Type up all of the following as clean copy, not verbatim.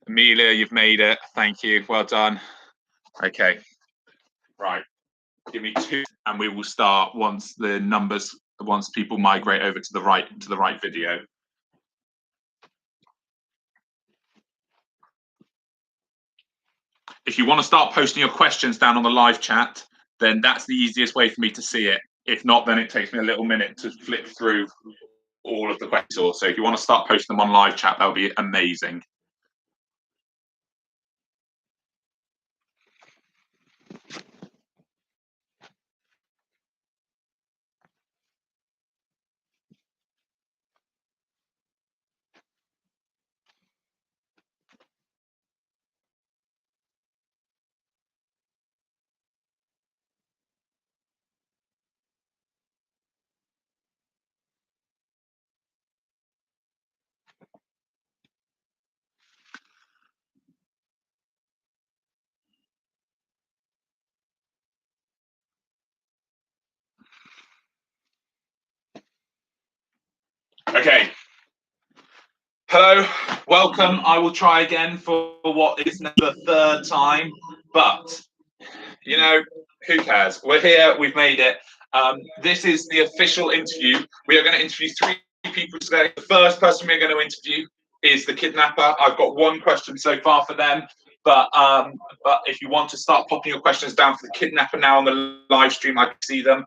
Amelia, you've made it. Thank you. Well done. Okay. Right. Give me 2, and we will start once people migrate over to the right video. If you want to start posting your questions down on the live chat, then that's the easiest way for me to see it. If not, then it takes me a little minute to flip through all of the questions. So if you want to start posting them on live chat, that would be amazing. Okay. Hello, welcome. I will try again for what is now the 3rd time, but you know, who cares? We're here, we've made it. This is the official interview. We are going to interview 3 people today. The first person we're going to interview is the kidnapper. I've got 1 question so far for them, but if you want to start popping your questions down for the kidnapper now on the live stream, I can see them.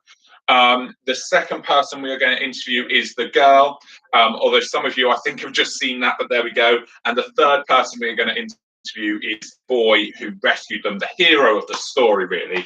The second person we are going to interview is the girl, although some of you I think have just seen that, but there we go. And the third person we're going to interview is the boy who rescued them, the hero of the story, really.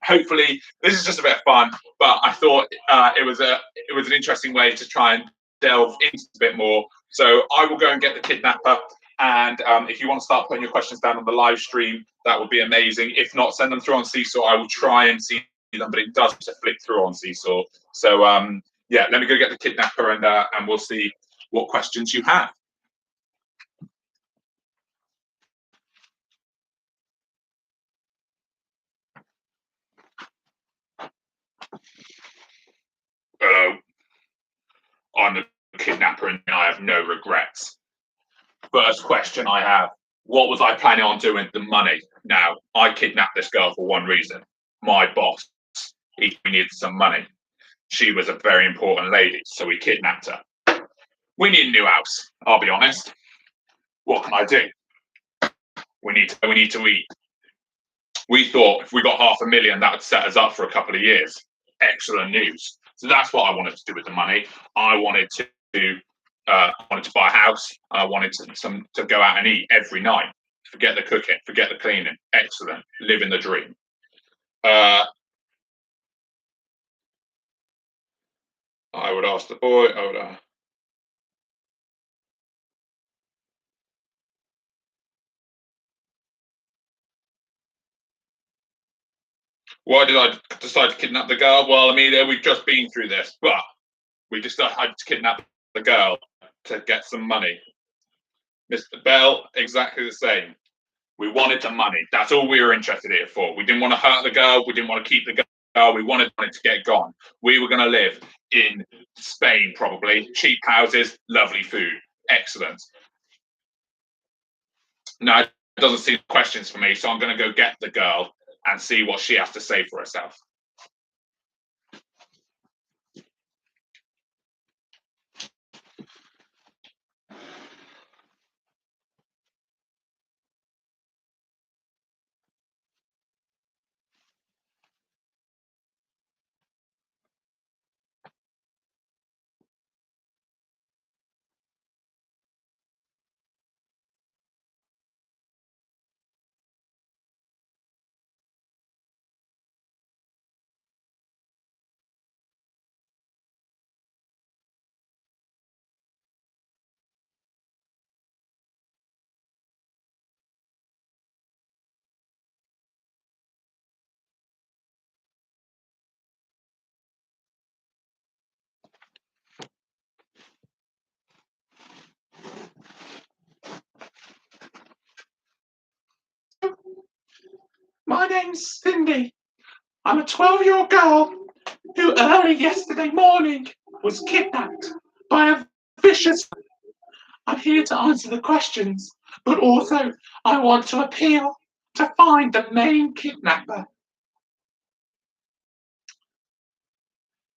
Hopefully this is just a bit of fun, but I thought it was an interesting way to try and delve into a bit more. So I will go and get the kidnapper, and if you want to start putting your questions down on the live stream, that would be amazing. If not, send them through on Seesaw. I will try and see them, but it does to flick through on Seesaw. So yeah, let me go get the kidnapper, and we'll see what questions you have. Hello, I'm the kidnapper and I have no regrets. First question I have, what was I planning on doing with the money? Now, I kidnapped this girl for one reason. My boss, he needed some money. She was a very important lady, so we kidnapped her. We need a new house, I'll be honest. What can I do? We need to eat. We thought if we got $500,000, that would set us up for a couple of years. Excellent news. So that's what I wanted to do with the money. I wanted to buy a house. I wanted to go out and eat every night. Forget the cooking, forget the cleaning. Excellent. Living the dream. I would ask the boy. Why did I decide to kidnap the girl? Well, Amelia, we've just been through this, but we decided to kidnap the girl to get some money. Mr. Bell, exactly the same. We wanted the money. That's all we were interested in it for. We didn't want to hurt the girl. We didn't want to keep the girl. We wanted it to get gone. We were going to live in Spain, probably. Cheap houses, lovely food. Excellent. Now, it doesn't seem questions for me, so I'm going to go get the girl and see what she has to say for herself. My name's Cindy. I'm a 12-year-old girl who early yesterday morning was kidnapped by a vicious. I'm here to answer the questions but also I want to appeal to find the main kidnapper.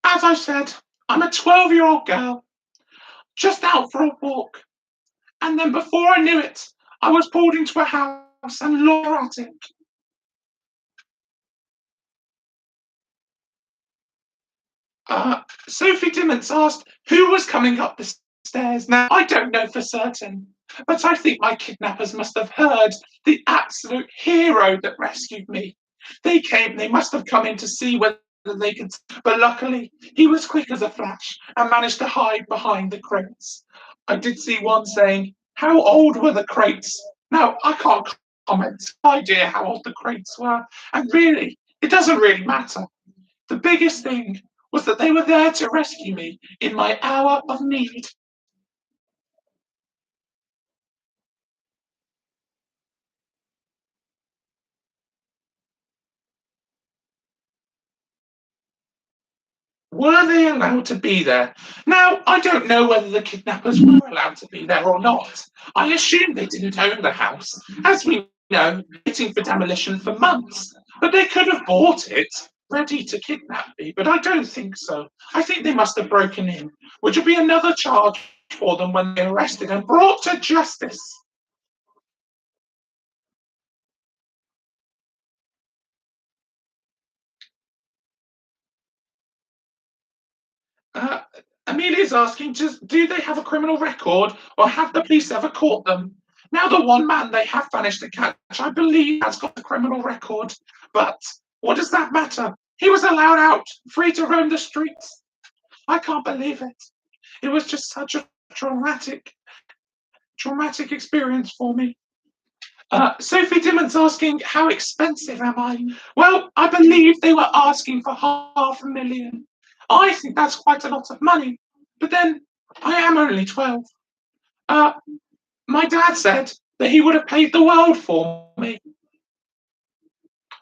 As I said, I'm a 12-year-old girl, just out for a walk, and then before I knew it, I was pulled into a house and lured at it. Sophie Timmins asked who was coming up the stairs. Now, I don't know for certain, but I think my kidnappers must have heard the absolute hero that rescued me. They must have come in to see whether they could, but luckily he was quick as a flash and managed to hide behind the crates. I did see one saying, how old were the crates? Now, I can't comment. No idea how old the crates were, and really, it doesn't really matter. The biggest thing was that they were there to rescue me in my hour of need. Were they allowed to be there? Now, I don't know whether the kidnappers were allowed to be there or not. I assume they didn't own the house, as we know, waiting for demolition for months. But they could have bought it, ready to kidnap me, but I don't think so. I think they must have broken in, which will be another charge for them when they're arrested and brought to justice. Uh, Amelia's asking, do they have a criminal record or have the police ever caught them? Now, the one man they have managed to catch, I believe, has got a criminal record. But what does that matter? He was allowed out, free to roam the streets. I can't believe it. It was just such a traumatic experience for me. Sophie Dimmont's asking, how expensive am I? Well, I believe they were asking for 500,000. I think that's quite a lot of money. But then I am only 12. Uh, my dad said that he would have paid the world for me.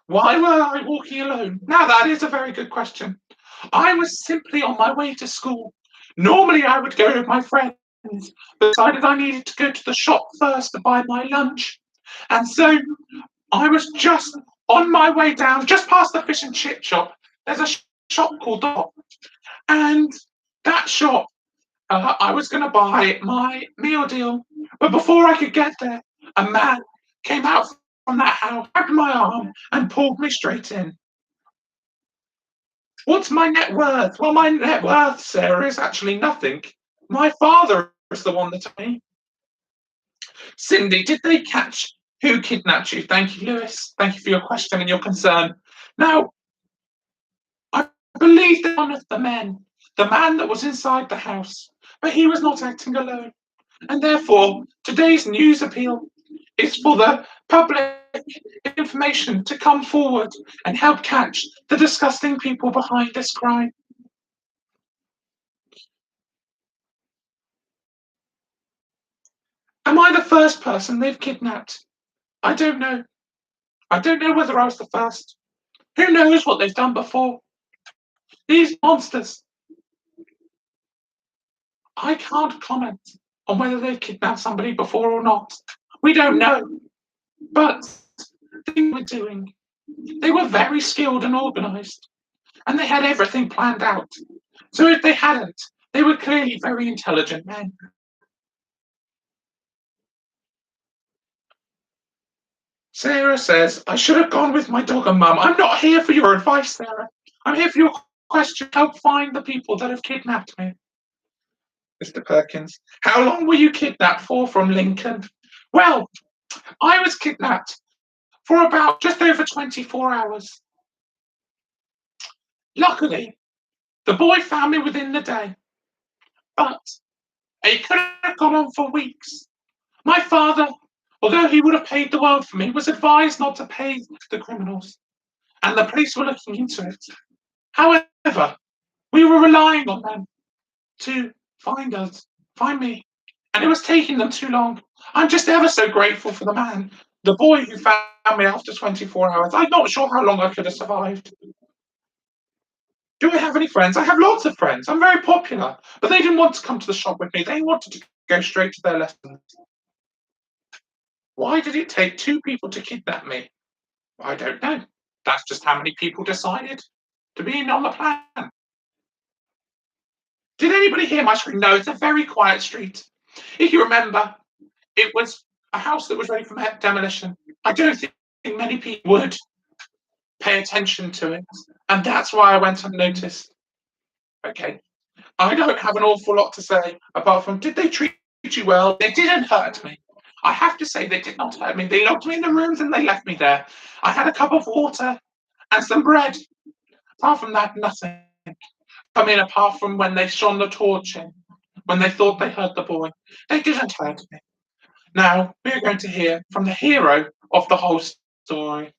Why were I walking alone? Now, that is a very good question. I was simply on my way to school. Normally, I would go with my friends, but decided I needed to go to the shop first to buy my lunch. And so I was just on my way down, just past the fish and chip shop. There's a shop called Dot. And that shop, I was going to buy my meal deal. But before I could get there, a man came out from that house, grabbed my arm, and pulled me straight in. What's my net worth? Well, my net worth, Sarah, is actually nothing. My father is the one that told me. Cindy, did they catch who kidnapped you? Thank you, Lewis. Thank you for your question and your concern. Now, I believe that one of the men, the man that was inside the house, but he was not acting alone. And therefore, today's news appeal is for the public information to come forward and help catch the disgusting people behind this crime. Am I the first person they've kidnapped? I don't know. I don't know whether I was the first. Who knows what they've done before? These monsters. I can't comment on whether they've kidnapped somebody before or not. We don't know. But they were doing. They were very skilled and organized, and they had everything planned out. So if they hadn't, they were clearly very intelligent men. Sarah says, I should have gone with my dog and mum. I'm not here for your advice, Sarah. I'm here for your question. Help find the people that have kidnapped me. Mr. Perkins, how long were you kidnapped for from Lincoln? Well, I was kidnapped for about just over 24 hours. Luckily, the boy found me within the day, but it could have gone on for weeks. My father, although he would have paid the world for me, was advised not to pay the criminals, and the police were looking into it. However, we were relying on them to find me, and it was taking them too long. I'm just ever so grateful for the boy who found me after 24 hours. I'm not sure how long I could have survived. Do I have any friends? I have lots of friends. I'm very popular, but they didn't want to come to the shop with me. They wanted to go straight to their lessons. Why did it take two people to kidnap me? I don't know. That's just how many people decided to be in on the plan. Did anybody hear my scream? No, it's a very quiet street. If you remember, it was a house that was ready for demolition. I don't think many people would pay attention to it, and that's why I went unnoticed. Okay, I don't have an awful lot to say apart from did they treat you well? They didn't hurt me. I have to say they did not hurt me. They locked me in the rooms and they left me there. I had a cup of water and some bread. Apart from that, nothing. I mean, apart from when they shone the torch in, when they thought they heard the boy, they didn't hurt me. Now we are going to hear from the hero of the whole story.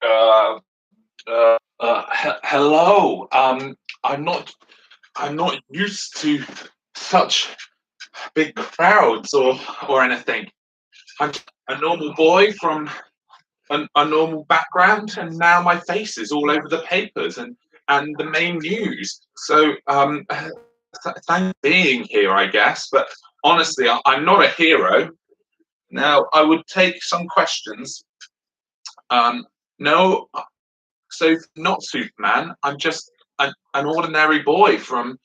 Uh, Hello. I'm not used to such big crowds or anything. I'm a normal boy from a normal background, and now my face is all over the papers and the main news. So thanks for being here, I guess. But honestly, I'm not a hero. Now I would take some questions. No, so not Superman. I'm just an ordinary boy from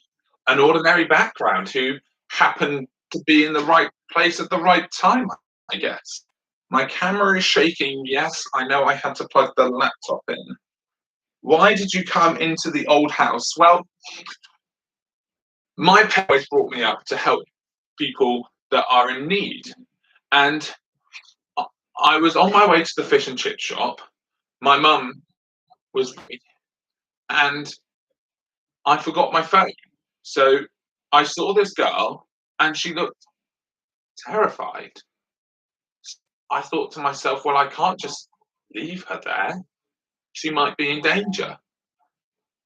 an ordinary background who happened to be in the right place at the right time, I guess. My camera is shaking. Yes, I know I had to plug the laptop in. Why did you come into the old house? Well, my parents brought me up to help people that are in need. And I was on my way to the fish and chip shop. My mum was, and I forgot my phone. So I saw this girl and she looked terrified. I thought to myself, well, I can't just leave her there. She might be in danger.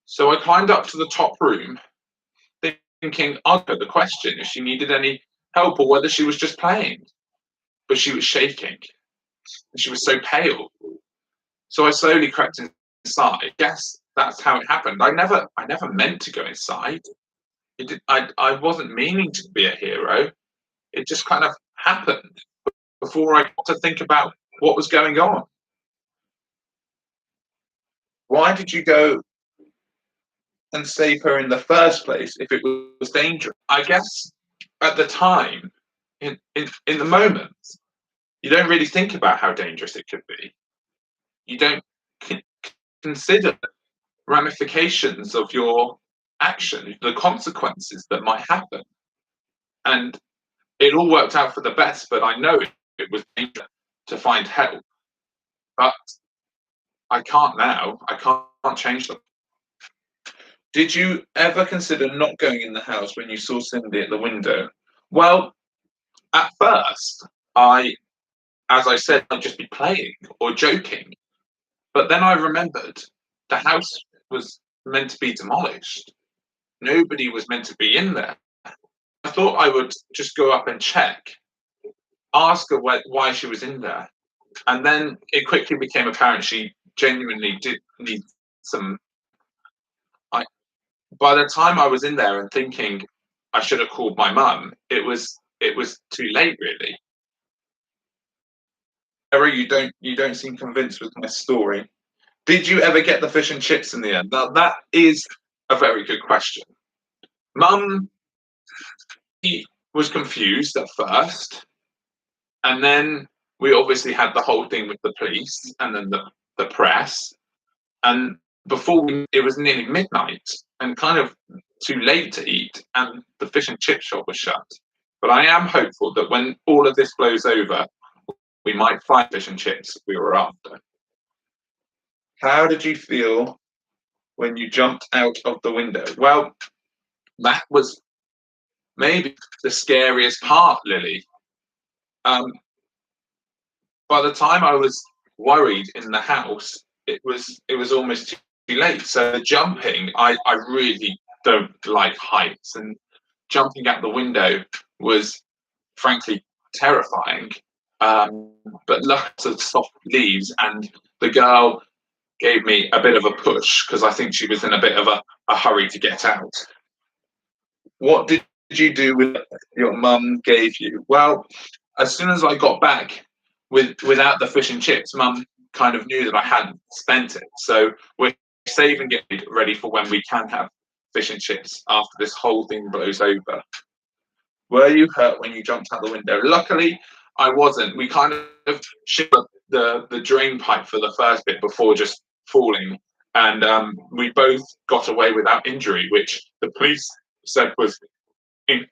So I climbed up to the top room, thinking I'd put the question if she needed any help or whether she was just playing. But she was shaking and she was so pale. So I slowly crept inside. I guess that's how it happened. I never meant to go inside. I wasn't meaning to be a hero. It just kind of happened before I got to think about what was going on. Why did you go and save her in the first place if it was dangerous? I guess at the time, in the moment, you don't really think about how dangerous it could be. You don't c- consider ramifications of your action, the consequences that might happen. And it all worked out for the best, but I know it was dangerous to find help. But I can't now. I can't change them. Did you ever consider not going in the house when you saw Cindy at the window? Well, at first, as I said, I'd just be playing or joking. But then I remembered the house was meant to be demolished. Nobody was meant to be in there. I thought I would just go up and check, ask her why she was in there. And then it quickly became apparent she genuinely did need some. By the time I was in there and thinking I should have called my mum, it was too late, really. Sarah, you don't seem convinced with my story. Did you ever get the fish and chips in the end? Now that is a very good question. Mum, he was confused at first, and then we obviously had the whole thing with the police and then the press. And it was nearly midnight and kind of too late to eat, and the fish and chip shop was shut. But I am hopeful that when all of this blows over, we might find fish and chips we were after. How did you feel when you jumped out of the window? Well, that was maybe the scariest part, Lily. Um, by the time I was worried in the house, it was almost too late. So the jumping, I really don't like heights, and jumping out the window was frankly terrifying. But lots of soft leaves, and the girl gave me a bit of a push because I think she was in a bit of a hurry to get out. What did you do with your mum gave you? Well, as soon as I got back without the fish and chips, mum kind of knew that I hadn't spent it. So we're saving it ready for when we can have fish and chips after this whole thing blows over. Were you hurt when you jumped out the window? Luckily, I wasn't. We kind of shivered the drain pipe for the first bit before just falling, and we both got away without injury, which the police said was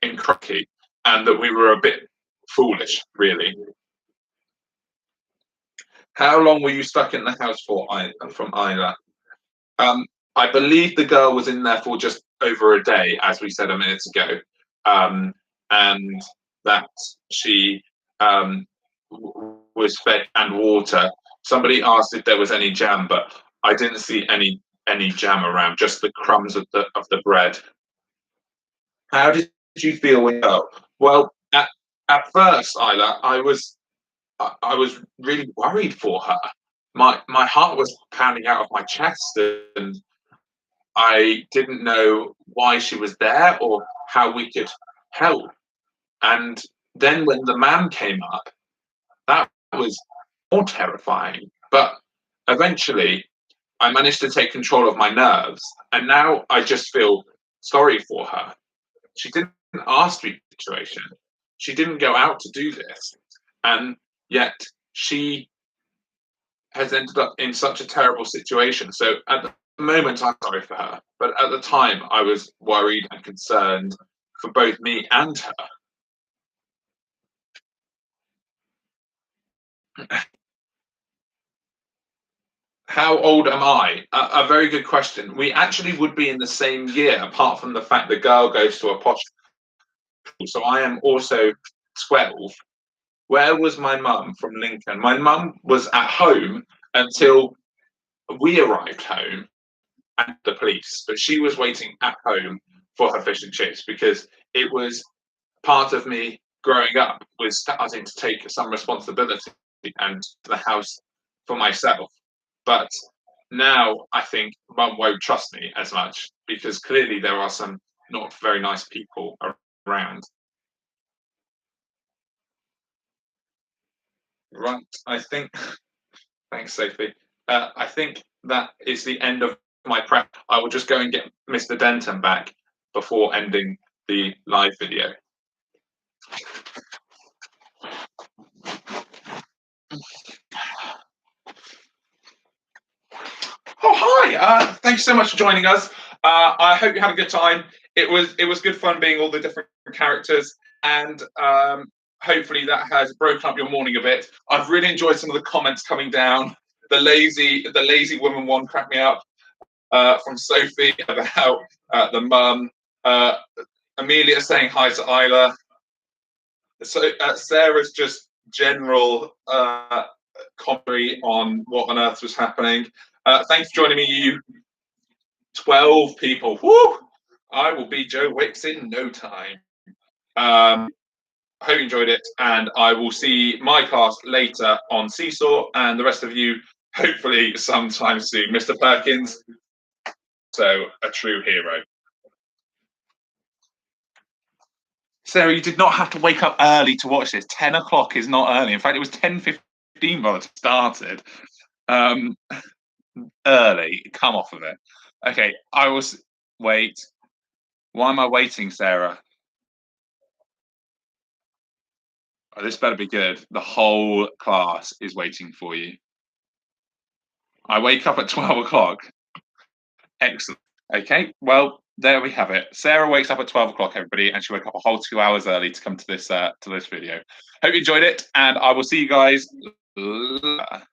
incredible, and that we were a bit foolish, really. How long were you stuck in the house for, from Isla? Um, I believe the girl was in there for just over a day, as we said a minute ago, um, and that she was fed and water. Somebody asked if there was any jam, but I didn't see any jam around, just the crumbs of the bread. How did you feel when you fell? Well, at first, Isla, I was really worried for her. My heart was pounding out of my chest, and I didn't know why she was there or how we could help. And then when the man came up, that was more terrifying. But eventually, I managed to take control of my nerves, and now I just feel sorry for her. She didn't ask me the situation. She didn't go out to do this, and yet she has ended up in such a terrible situation. So at the moment, I'm sorry for her, but at the time, I was worried and concerned for both me and her. How old am I? A very good question. We actually would be in the same year, apart from the fact the girl goes to a posh school. So I am also 12. Where was my mum from Lincoln? My mum was at home until we arrived home and the police, but she was waiting at home for her fish and chips because it was part of me growing up was starting to take some responsibility and the house for myself. But now I think mum won't trust me as much because clearly there are some not very nice people around. Right, I think. Thanks, Sophie. I think that is the end of my prep. I will just go and get Mr. Denton back before ending the live video. Oh, hi! Thanks so much for joining us. I hope you had a good time. It was good fun being all the different characters, and hopefully that has broken up your morning a bit. I've really enjoyed some of the comments coming down. The lazy woman one cracked me up. From Sophie about the mum. Amelia saying hi to Isla. So Sarah's just general commentary on what on earth was happening. Thanks for joining me, you 12 people. Woo! I will be Joe Wicks in no time. I hope you enjoyed it, and I will see my cast later on Seesaw, and the rest of you hopefully sometime soon. Mr. Perkins, so a true hero. Sarah, you did not have to wake up early to watch this. 10 o'clock is not early. In fact, it was 10:15 by the time it started. Early. Come off of it. Okay, I will wait. Why am I waiting, Sarah? Oh, this better be good. The whole class is waiting for you. I wake up at 12 o'clock. Excellent. Okay, well, there we have it. Sarah wakes up at 12 o'clock, everybody, and she woke up a whole 2 hours early to come to this video. Hope you enjoyed it, and I will see you guys later.